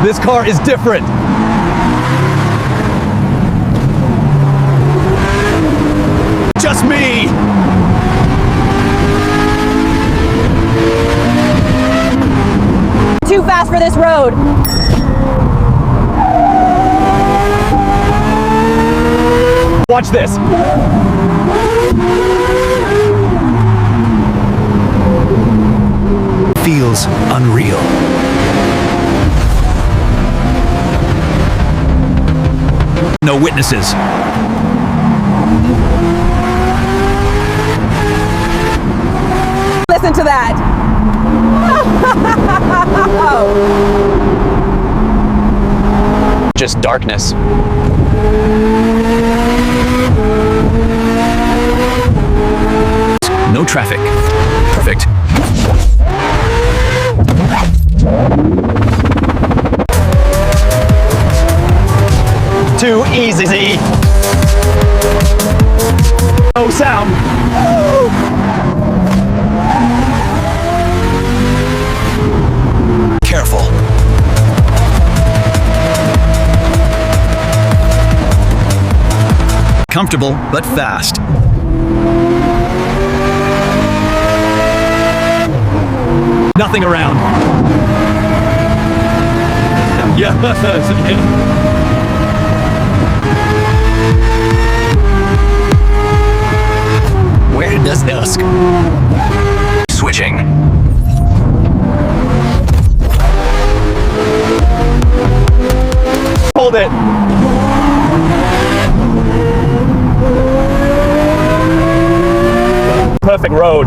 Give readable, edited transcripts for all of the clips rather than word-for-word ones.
This car is different. Just me. Too fast for this road. Watch this. Feels unreal. No witnesses. Listen to that. Just darkness. No traffic. Perfect. Too easy. No sound. Careful. Comfortable, but fast. Nothing around. Yes. Where does dusk? Switching. Hold it. Perfect road.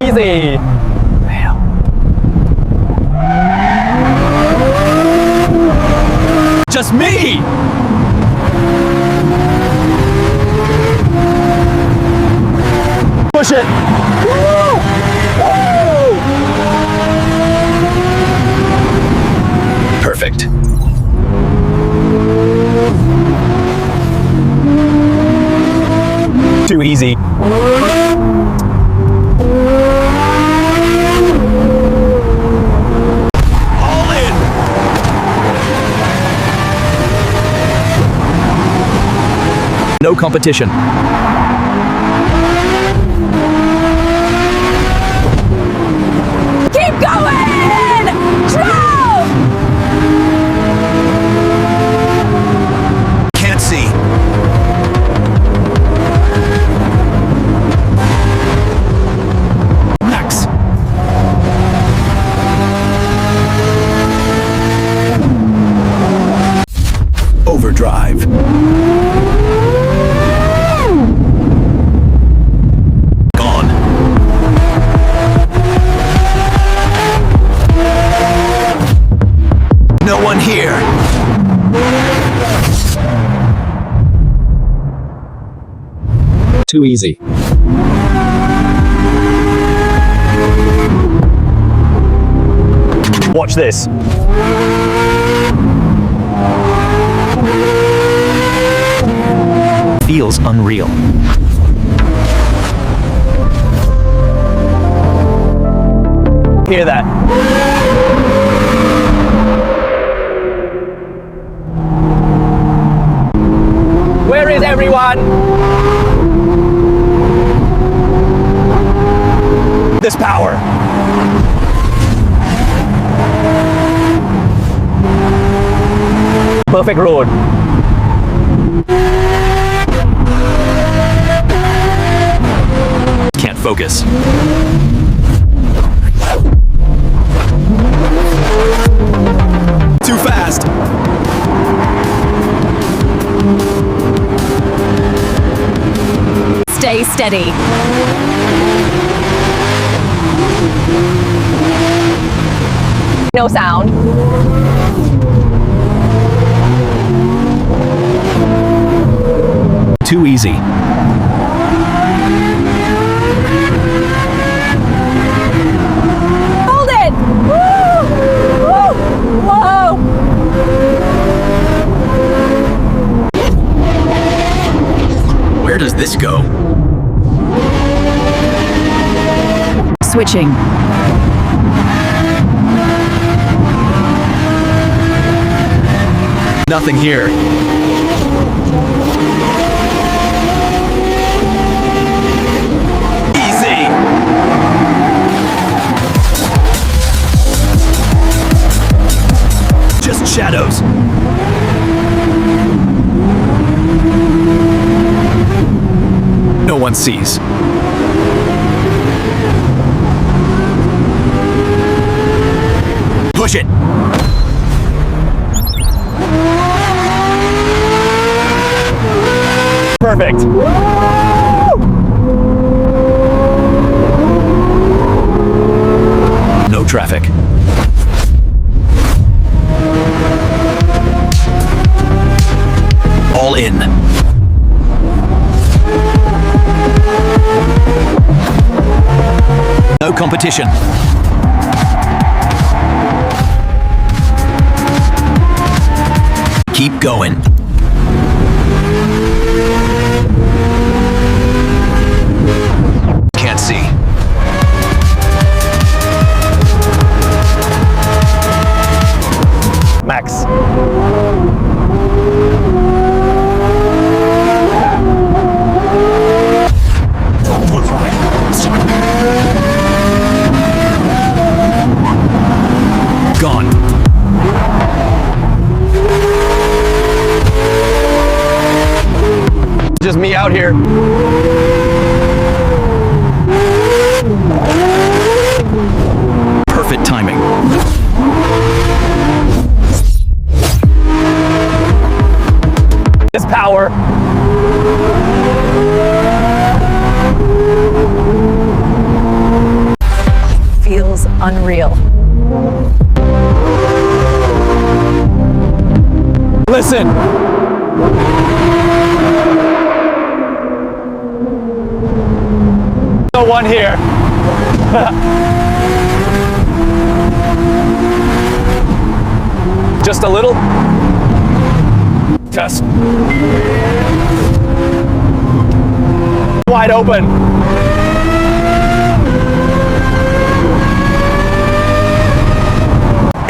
Easy. Just me. Push it. Perfect. Too easy. All in. No competition. Keep going! Drove! Can't see. Max. Overdrive. Gone. No one here. Too easy. Watch this. Feels unreal. Hear that? Where is everyone? This power. Perfect road. Can't focus. Too fast. Stay steady. No sound. Too easy. Hold it! Woo! Woo! Whoa! Where does this go? Switching. Nothing here. Easy! Just shadows. No one sees. Push it! Perfect. No traffic. All in. No competition. Keep going. Can't see. Max. Gone. Just me out here. Perfect timing. This power. Feels unreal. Listen. No one here. Just a little test. Wide open.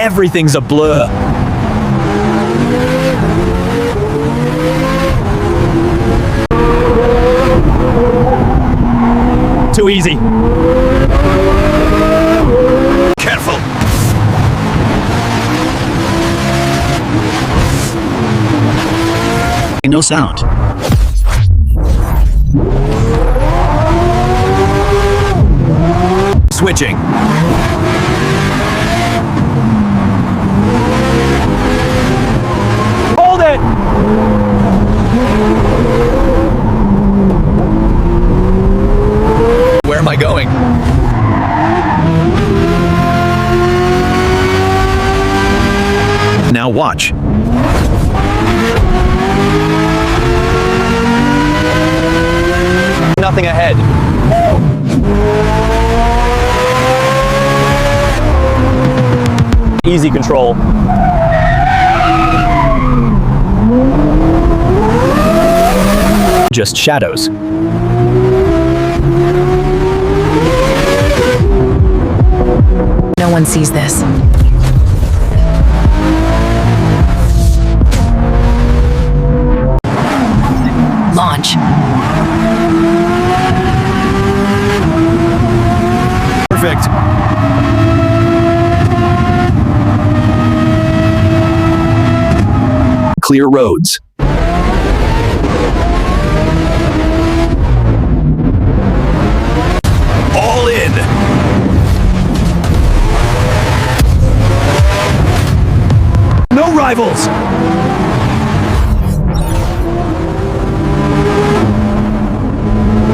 Everything's a blur. Too easy. Careful. No sound. Switching. Hold it. Where am I going? Now watch. Nothing ahead. Easy control. Just shadows. No one sees this. Launch. Perfect. Clear roads. All in. No rivals.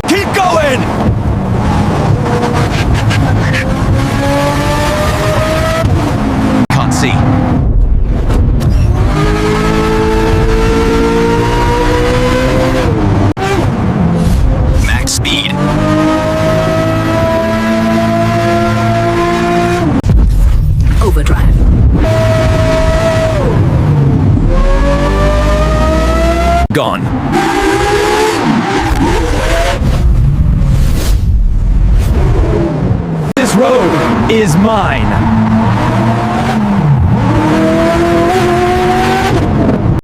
Keep going. Can't see. Max speed. Overdrive. road is mine.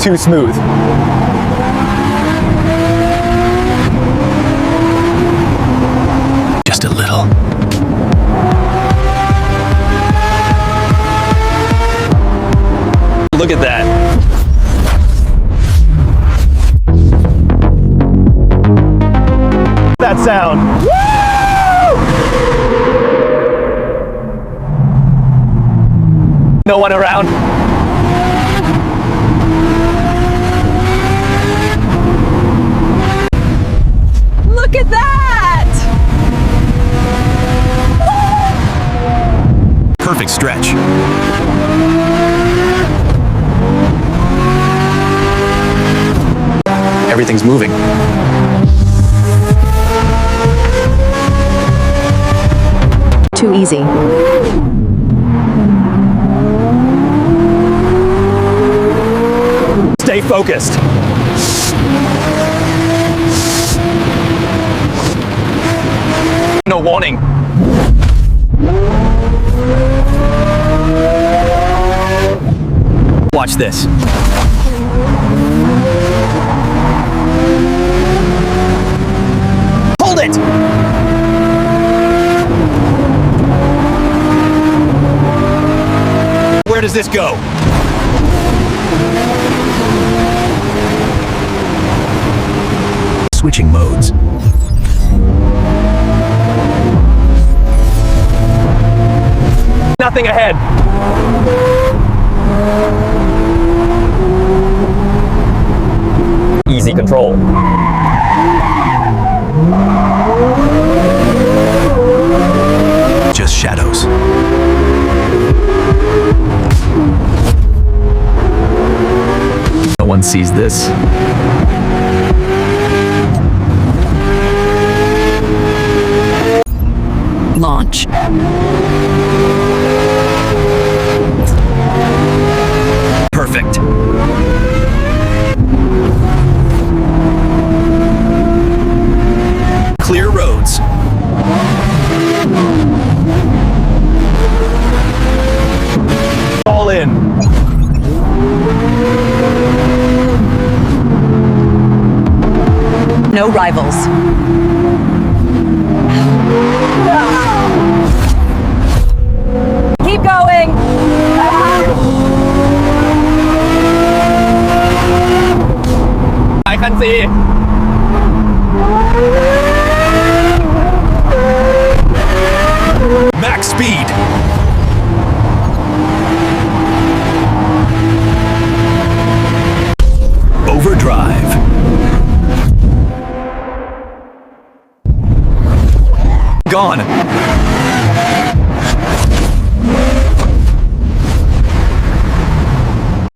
Too smooth. Just a little. Look at that. That sound. Woo! No one around. Look at that! Perfect stretch. Everything's moving. Too easy. Stay focused. No warning. Watch this. Hold it! Where does this go? Switching modes. Nothing ahead. Easy control. Just shadows. No one sees this. Launch. Perfect. Clear roads. All in. No rivals. Keep going. I can see. Max speed. Overdrive. Gone.